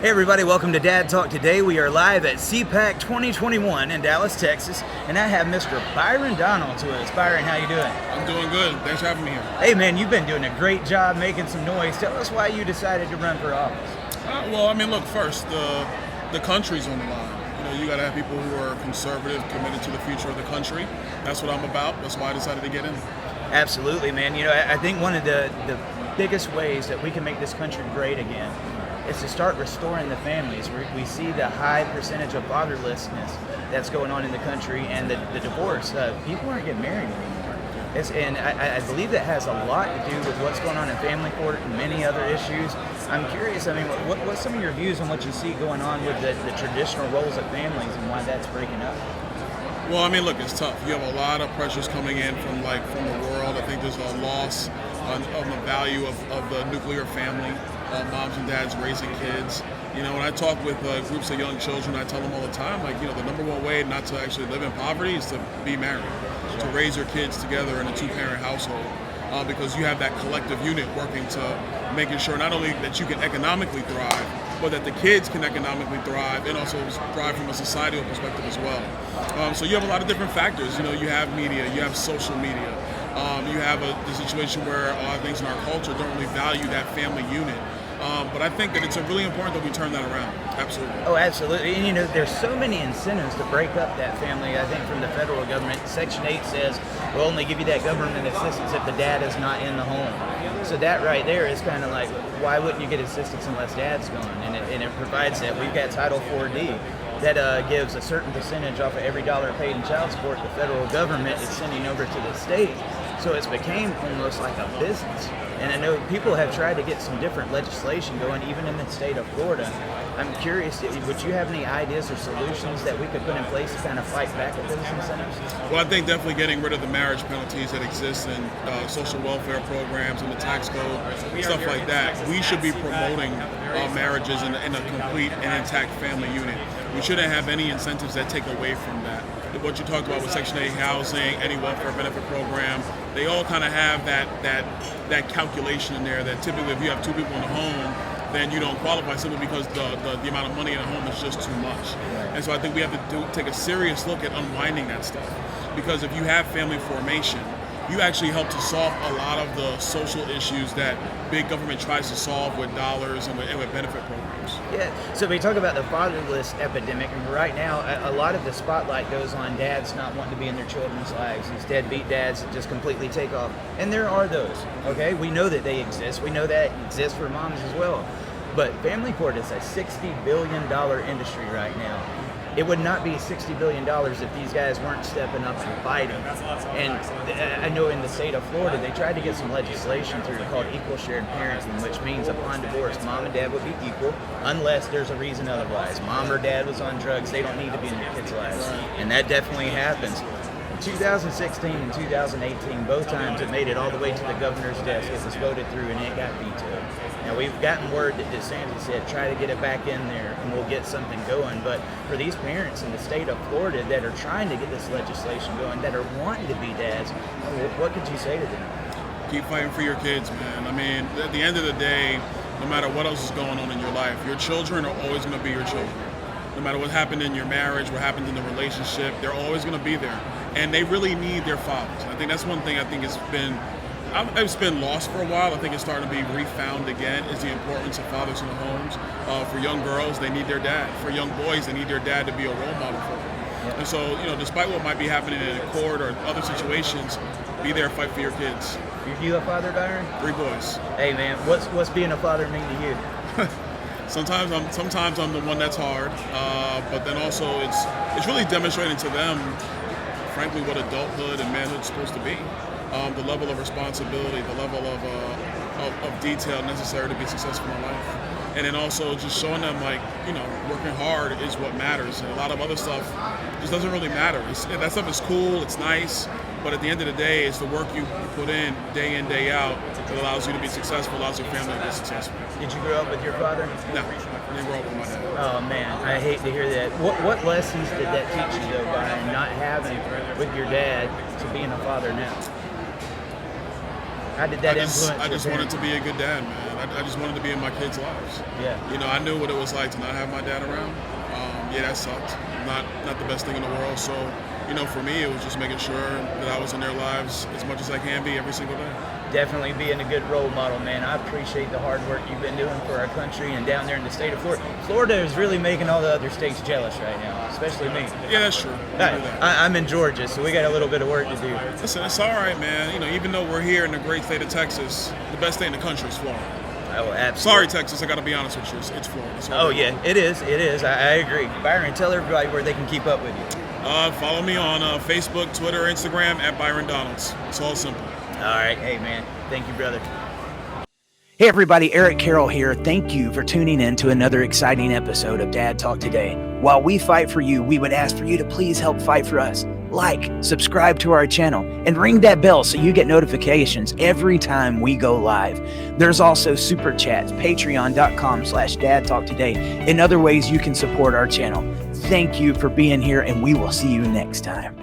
Hey everybody, welcome to Dad Talk. Today we are live at CPAC 2021 in Dallas, Texas, and I have Mr. Byron Donalds with us. Byron, how you doing? I'm doing good. Thanks for having me here. Hey man, you've been doing a great job making some noise. Tell us why you decided to run for office. Look, first, the country's on the line. You got to have people who are conservative, committed to the future of the country. That's what I'm about. That's why I decided to get in. Absolutely, man. I think one of the biggest ways that we can make this country great again is to start restoring the families. We see the high percentage of fatherlessness that's going on in the country, and the divorce. People aren't getting married anymore. And I believe that has a lot to do with what's going on in family court and many other issues. I'm curious, what's some of your views on what you see going on with the traditional roles of families and why that's breaking up? Look, it's tough. You have a lot of pressures coming in from the world. I think there's a loss of the value of the nuclear family, moms and dads raising kids. When I talk with groups of young children, I tell them all the time, the number one way not to actually live in poverty is to be married, to raise your kids together in a two-parent household, because you have that collective unit working to making sure not only that you can economically thrive, but that the kids can economically thrive and also thrive from a societal perspective as well. So you have a lot of different factors. You have media, you have social media, you have the situation where a lot of things in our culture don't really value that family unit. But I think that it's really important that we turn that around. Absolutely. Oh, absolutely. And there's so many incentives to break up that family. I think from the federal government, Section 8 says we'll only give you that government assistance if the dad is not in the home. So that right there is kind of like, why wouldn't you get assistance unless dad's gone? And it provides that. We've got Title 4D that gives a certain percentage off of every dollar paid in child support the federal government is sending over to the state. So it's became almost like a business. And I know people have tried to get some different legislation going, even in the state of Florida. I'm curious, would you have any ideas or solutions that we could put in place to kind of fight back at those incentives? Well, I think definitely getting rid of the marriage penalties that exist in social welfare programs and the tax code, stuff like that. We should be promoting marriages in a complete and intact family unit. We shouldn't have any incentives that take away from that. What you talked about with Section 8 housing, any welfare benefit program, they all kind of have that calculation in there that typically if you have two people in the home, then you don't qualify simply because the amount of money in the home is just too much. And so I think we have to take a serious look at unwinding that stuff. Because if you have family formation, you actually help to solve a lot of the social issues that big government tries to solve with dollars and with benefit programs. Yeah, so we talk about the fatherless epidemic, and right now a lot of the spotlight goes on dads not wanting to be in their children's lives, these deadbeat dads that just completely take off. And there are those, okay? We know that they exist. We know that exists for moms as well. But family court is a $60 billion industry right now. It would not be $60 billion if these guys weren't stepping up and fighting. And I know in the state of Florida, they tried to get some legislation through called equal shared parenting, which means upon divorce, mom and dad would be equal unless there's a reason otherwise. Mom or dad was on drugs, they don't need to be in their kids' lives. And that definitely happens. In 2016 and 2018, both times it made it all the way to the governor's desk. It was voted through and it got vetoed. Now, we've gotten word that DeSantis said, try to get it back in there and we'll get something going. But for these parents in the state of Florida that are trying to get this legislation going, that are wanting to be dads, what could you say to them? Keep fighting for your kids, man. At the end of the day, no matter what else is going on in your life, your children are always going to be your children. No matter what happened in your marriage, what happened in the relationship, they're always going to be there. And they really need their fathers. I think that's one thing it's been lost for a while. I think it's starting to be refound again, is the importance of fathers in the homes. For young girls, they need their dad. For young boys, they need their dad to be a role model for them. And so, despite what might be happening in a court or other situations, be there, fight for your kids. You a father, Byron? 3 boys. Hey, man, what's being a father mean to you? Sometimes I'm the one that's hard, but then also it's really demonstrating to them, frankly, what adulthood and manhood is supposed to be. The level of responsibility, the level of detail necessary to be successful in life. And then also just showing them working hard is what matters. And a lot of other stuff just doesn't really matter. That stuff is cool, it's nice, but at the end of the day, it's the work you put in, day out, that allows you to be successful, allows your family to be successful. Did you grow up with your father? No, I didn't grow up with my dad. Oh man, I hate to hear that. What lessons did that teach you though, Byron, not having with your dad to being a father now? How did that influence? I just wanted to be a good dad, man. I just wanted to be in my kids' lives. Yeah. You know, I knew what it was like to not have my dad around. Yeah, that sucked. Not the best thing in the world. So, you know, for me, it was just making sure that I was in their lives as much as I can be every single day. Definitely being a good role model, man. I appreciate the hard work you've been doing for our country and down there in the state of Florida. Florida is really making all the other states jealous right now, especially me. Yeah, that's true. I'm in Georgia, so we got a little bit of work to do. Listen, it's all right, man. You know, even though we're here in the great state of Texas, the best state in the country is Florida. Oh, absolutely. Sorry, Texas. I got to be honest with you. It's Florida. Oh, yeah, it is. It is. I agree. Byron, tell everybody where they can keep up with you. Follow me on Facebook, Twitter, Instagram at Byron Donalds. It's all simple. All right. Hey, man. Thank you, brother. Hey, everybody. Eric Carroll here. Thank you for tuning in to another exciting episode of Dad Talk Today. While we fight for you, we would ask for you to please help fight for us. Like, subscribe to our channel, and ring that bell so you get notifications every time we go live. There's also super chats, patreon.com/dadtalktoday, and other ways you can support our channel. Thank you for being here, and we will see you next time.